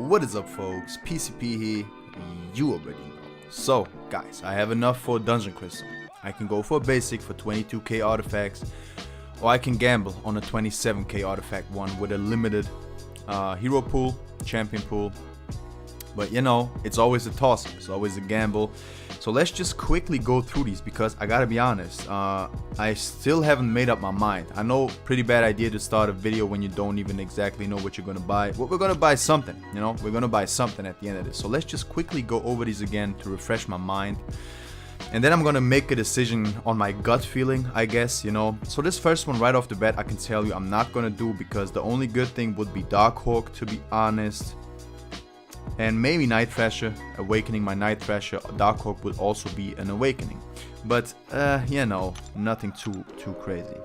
What is up, folks? PCP here, you already know. So, guys, I have enough for Dungeon Crystal. I can go for a basic for 22k artifacts, or I can gamble on a 27k artifact one with a limited hero pool, champion pool. But you know, it's always a toss-up, it's always a gamble. So let's just quickly go through these because I gotta be honest, I still haven't made up my mind. I know, pretty bad idea to start a video when you don't even exactly know what you're gonna buy. But we're gonna buy something, you know, we're gonna buy something at the end of this. So let's just quickly go over these again to refresh my mind. And then I'm gonna make a decision on my gut feeling, I guess, you know. So this first one right off the bat, I can tell you I'm not gonna do because the only good thing would be Darkhawk, to be honest. And maybe Night Thrasher, awakening my Night Thrasher. Darkhawk would also be an awakening. But, you know, nothing too crazy.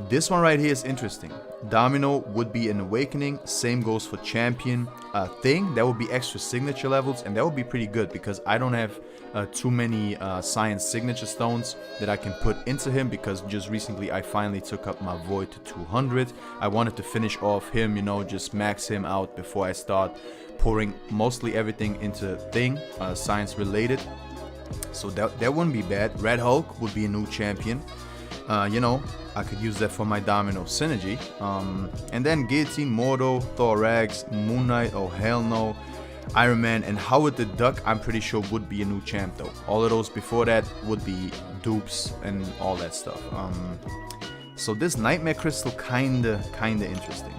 This one right here is interesting. Domino would be an awakening. Same goes for champion. Thing, that would be extra signature levels. And that would be pretty good because I don't have too many science signature stones that I can put into him. Because just recently I finally took up my void to 200. I wanted to finish off him, you know, just max him out before I start pouring mostly everything into thing, science related. So that wouldn't be bad. Red Hulk would be a new champion. You know, I could use that for my Domino synergy. And then Guillotine, Mordo, Thorax, Moon Knight, oh hell no. Iron Man and Howard the Duck, I'm pretty sure would be a new champ though. All of those before that would be dupes and all that stuff. So this Nightmare Crystal kinda interesting.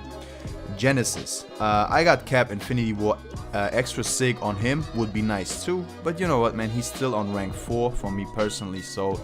Genesis, I got Cap Infinity War extra sig on him, would be nice too, but you know what, man, he's still on rank 4 for me personally, so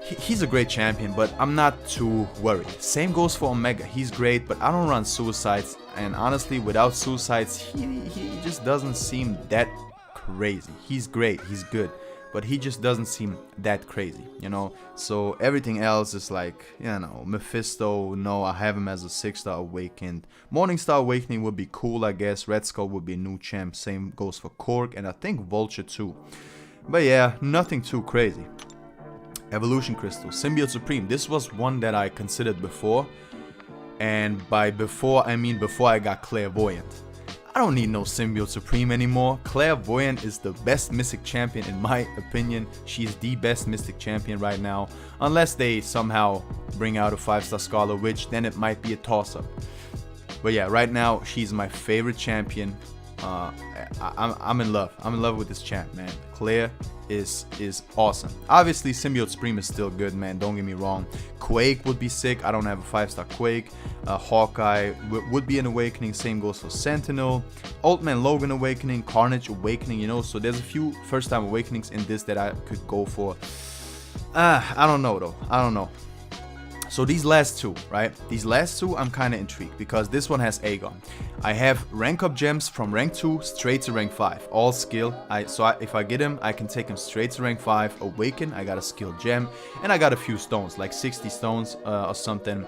he's a great champion, but I'm not too worried. Same goes for Omega, he's great, but I don't run Suicides, and honestly, without Suicides, he just doesn't seem that crazy. He's great, he's good, but he just doesn't seem that crazy, you know. So everything else is like, you know, Mephisto, no, I have him as a 6-star awakened. Morningstar Awakening would be cool, I guess. Red Skull would be a new champ. Same goes for Korg, and I think Vulture too. But yeah, nothing too crazy. Evolution Crystal, Symbiote Supreme. This was one that I considered before. And by before, I mean before I got Clairvoyant. I don't need no Symbiote Supreme anymore. Clairvoyant is the best Mystic Champion in my opinion. She's the best Mystic Champion right now. Unless they somehow bring out a 5-star Scarlet Witch, then it might be a toss-up. But yeah, right now, she's my favorite champion. I'm in love. I'm in love with this champ, man. Claire is awesome. Obviously, Symbiote Supreme is still good, man. Don't get me wrong. Quake would be sick. I don't have a 5-star Quake. Hawkeye would be an awakening. Same goes for Sentinel. Old Man Logan awakening. Carnage awakening. You know, so there's a few first-time awakenings in this that I could go for. I don't know though. I don't know. So these last two, right? These last two, I'm kind of intrigued because this one has Aegon. I have rank up gems from rank 2 straight to rank 5, all skill. If I get him, I can take him straight to rank 5. Awaken, I got a skill gem, and I got a few stones, like 60 stones or something.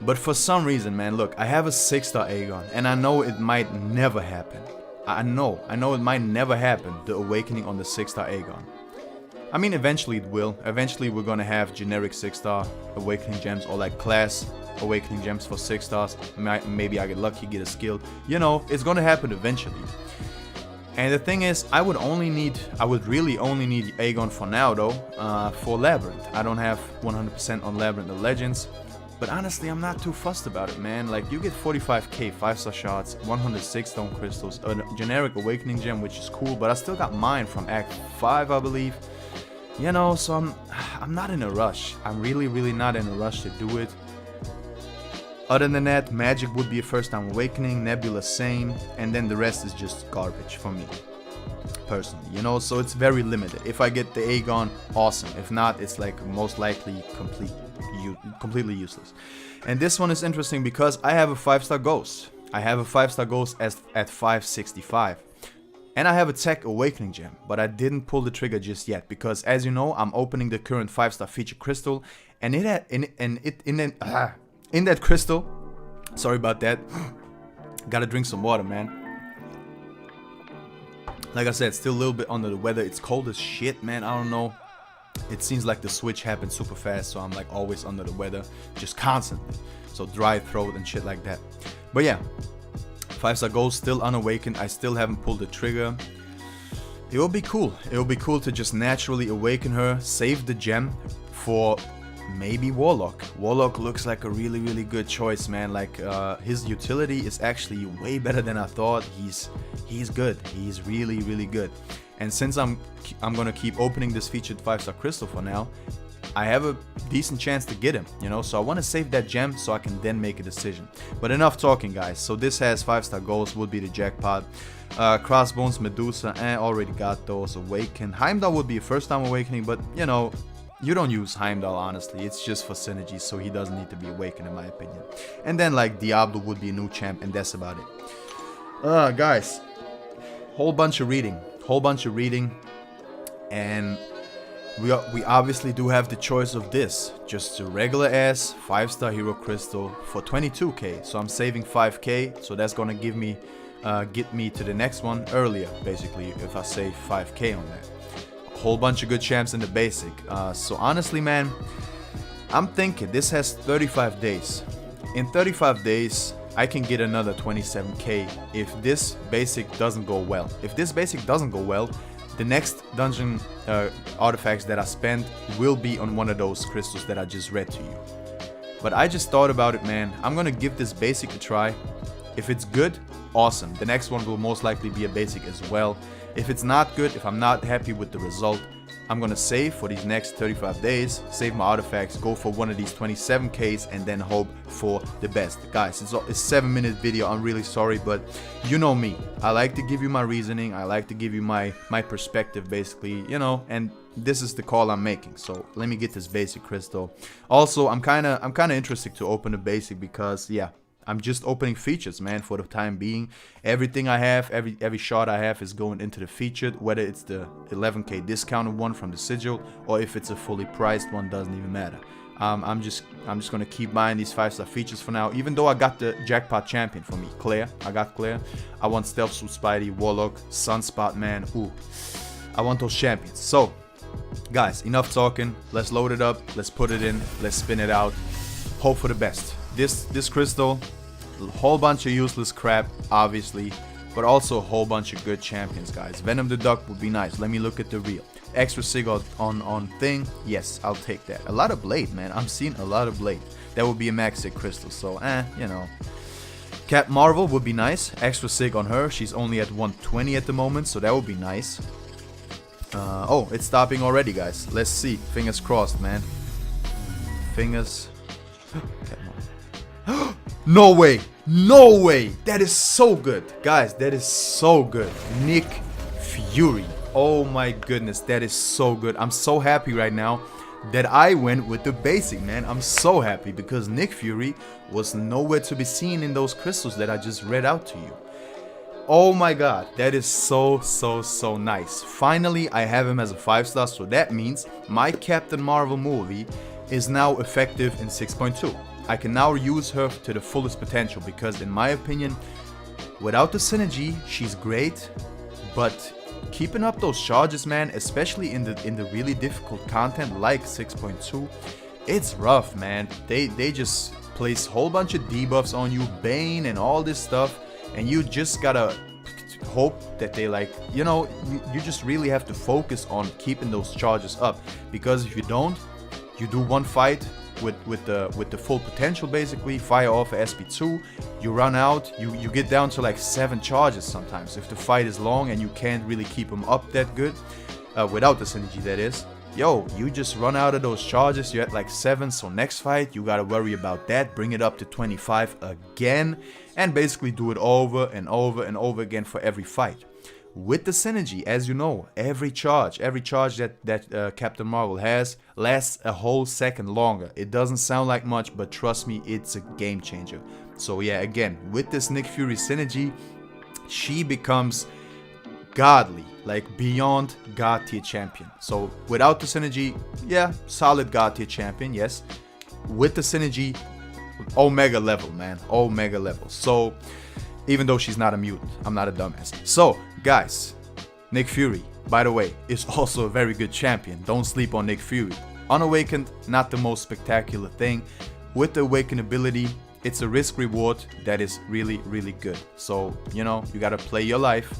But for some reason, man, look, I have a 6-star Aegon, and I know it might never happen. I know it might never happen, the awakening on the 6-star Aegon. I mean, eventually it will. Eventually we're gonna have generic 6-star awakening gems or like class awakening gems for 6 stars. Maybe I get lucky, get a skill. You know, it's gonna happen eventually. And the thing is, I would really only need Aegon for now though, for Labyrinth. I don't have 100% on Labyrinth of Legends. But honestly, I'm not too fussed about it, man. Like, you get 45k 5-star shots, 106 stone crystals, a generic awakening gem, which is cool, but I still got mine from Act 5, I believe. You know, so I'm not in a rush. I'm really not in a rush to do it. Other than that, Magic would be a first-time awakening, Nebula same, and then the rest is just garbage for me, personally, you know, so it's very limited. If I get the Aegon, awesome. If not, it's like most likely completely useless. And this one is interesting because I have a 5-star Ghost. I have a 5-star Ghost at 565. And I have a Tech Awakening Gem, but I didn't pull the trigger just yet because, as you know, I'm opening the current 5-star Feature Crystal, and in that crystal, sorry about that, gotta drink some water, man. Like I said, still a little bit under the weather. It's cold as shit, man. I don't know. It seems like the switch happened super fast, so I'm like always under the weather, just constantly. So dry throat and shit like that. But yeah. 5-star gold still unawakened. I still haven't pulled the trigger. It will be cool. It will be cool to just naturally awaken her, save the gem for maybe Warlock. Warlock looks like a really, really good choice, man. Like his utility is actually way better than I thought. He's good. He's really, really good. And since I'm gonna keep opening this featured 5-star crystal for now, I have a decent chance to get him, you know, so I want to save that gem so I can then make a decision. But enough talking, guys. So this has 5-star goals, would be the jackpot. Crossbones, Medusa, already got those. Awaken. Heimdall would be a first time awakening, but you know, you don't use Heimdall, honestly. It's just for synergy, so he doesn't need to be awakened in my opinion. And then like Diablo would be a new champ, and that's about it. Guys, whole bunch of reading, and we obviously do have the choice of this, just a regular ass 5-star hero crystal for 22k. So I'm saving 5k, so that's gonna give me get me to the next one earlier, basically, if I save 5k on that. A whole bunch of good champs in the basic. So honestly, man, I'm thinking this has 35 days. In 35 days, I can get another 27k if this basic doesn't go well. If this basic doesn't go well, the next dungeon artifacts that I spend will be on one of those crystals that I just read to you. But I just thought about it, man. I'm gonna give this basic a try. If it's good, awesome. The next one will most likely be a basic as well. If it's not good, if I'm not happy with the result, I'm gonna save for these next 35 days, save my artifacts, go for one of these 27ks, and then hope for the best. Guys, it's a 7-minute video. I'm really sorry, but you know me. I like to give you my reasoning. I like to give you my perspective, basically, you know, and this is the call I'm making. So let me get this basic crystal. Also, I'm kind of interested to open the basic because, yeah, I'm just opening features, man, for the time being. Everything I have, every shot I have is going into the featured, whether it's the 11k discounted one from the sigil or if it's a fully priced one, doesn't even matter. I'm just gonna keep buying these 5-star features for now, even though I got the jackpot champion for me, Claire. I got Claire. I want Stealth Suit Spidey, Warlock, Sunspot, man. Ooh, I want those champions. So, guys, enough talking. Let's load it up. Let's put it in. Let's spin it out. Hope for the best. This crystal, a whole bunch of useless crap, obviously, but also a whole bunch of good champions, guys. Venom the Duck would be nice. Let me look at the reel. Extra sig on thing, yes, I'll take that. A lot of Blade, man. I'm seeing a lot of Blade. That would be a max sig crystal, so you know. Cap Marvel would be nice. Extra sig on her. She's only at 120 at the moment, so that would be nice. Oh, it's stopping already, guys. Let's see. Fingers crossed, man. Fingers. No way, no way. That is so good, guys. That is so good. Nick Fury. Oh my goodness, that is so good. I'm so happy right now that I went with the basic, man. I'm so happy because Nick Fury was nowhere to be seen in those crystals that I just read out to you. Oh my god, that is so nice. Finally, I have him as a 5-star, so that means my Captain Marvel movie is now effective in 6.2. I can now use her to the fullest potential because, in my opinion, without the synergy, she's great, but keeping up those charges, man, especially in the really difficult content like 6.2, it's rough, man. They just place a whole bunch of debuffs on you, Bane and all this stuff, and you just gotta hope that they, like, you know, you just really have to focus on keeping those charges up, because if you don't, you do one fight with the full potential, basically fire off a SP2, you run out, you get down to like 7 charges sometimes if the fight is long and you can't really keep them up that good without the synergy, that is. Yo, you just run out of those charges, you're at like 7, so next fight you gotta worry about that, bring it up to 25 again, and basically do it over and over and over again for every fight. With the synergy, as you know, every charge that Captain Marvel has lasts a whole second longer. It doesn't sound like much, but trust me, it's a game changer. So yeah, again, with this Nick Fury synergy, she becomes godly, like beyond god tier champion. So without the synergy, yeah, solid god tier champion, yes. With the synergy, omega level, man, omega level. So even though she's not a mutant, I'm not a dumbass. So guys, Nick Fury, by the way, is also a very good champion. Don't sleep on Nick Fury. Unawakened, not the most spectacular thing. With the awakened ability, it's a risk reward that is really, really good. So, you know, you gotta play your life.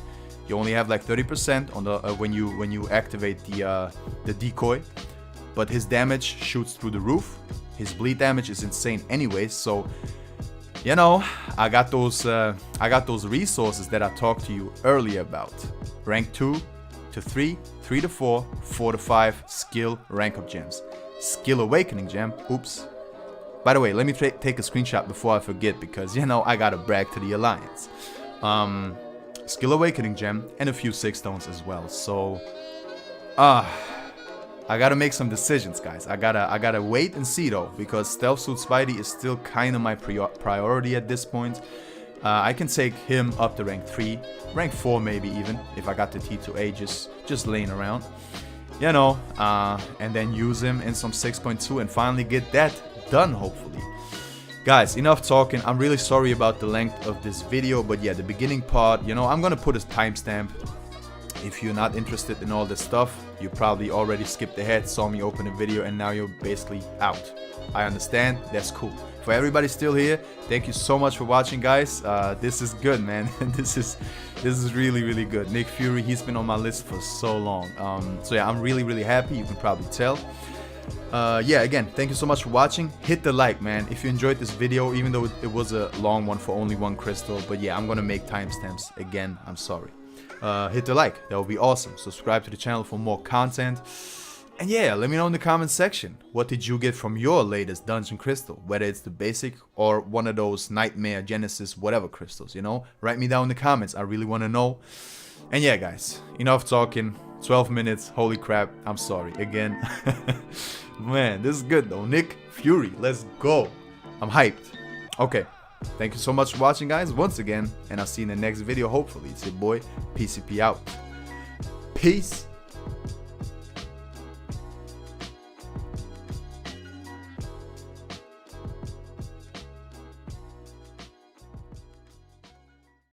You only have like 30% on the when you activate the decoy, but his damage shoots through the roof. His bleed damage is insane anyways. So, you know, I got those resources that I talked to you earlier about. Rank 2 to 3, 3 to 4, 4 to 5 skill rank up gems. Skill awakening gem. Oops. By the way, let me take a screenshot before I forget, because, you know, I gotta brag to the alliance. Skill awakening gem and a few 6 stones as well. So, I gotta make some decisions, guys. I gotta wait and see though, because Stealth Suit Spidey is still kind of my priority at this point. I can take him up to rank 3, rank 4 maybe even, if I got the T2A just laying around, you know, and then use him in some 6.2 and finally get that done, hopefully. Guys, enough talking. I'm really sorry about the length of this video, but yeah, the beginning part, you know, I'm gonna put a timestamp. If you're not interested in all this stuff, you probably already skipped ahead, saw me open a video, and now you're basically out. I understand, that's cool. For everybody still here, thank you so much for watching, guys. This is good, man. this is really, really good. Nick Fury, he's been on my list for so long. So yeah, I'm really, really happy. You can probably tell. Yeah, again, thank you so much for watching. Hit the like, man, if you enjoyed this video, even though it was a long one for only 1 crystal. But yeah, I'm gonna make timestamps again. I'm sorry. Hit the like, that would be awesome. Subscribe to the channel for more content. And yeah, let me know in the comment section, what did you get from your latest dungeon crystal? Whether it's the basic or one of those Nightmare, Genesis, whatever crystals, you know? Write me down in the comments, I really want to know. And yeah, guys, enough talking. 12 minutes, holy crap, I'm sorry, again. Man, this is good though. Nick Fury, let's go. I'm hyped. Okay, thank you so much for watching, guys, once again. And I'll see you in the next video, hopefully. It's your boy, PCP out. Peace.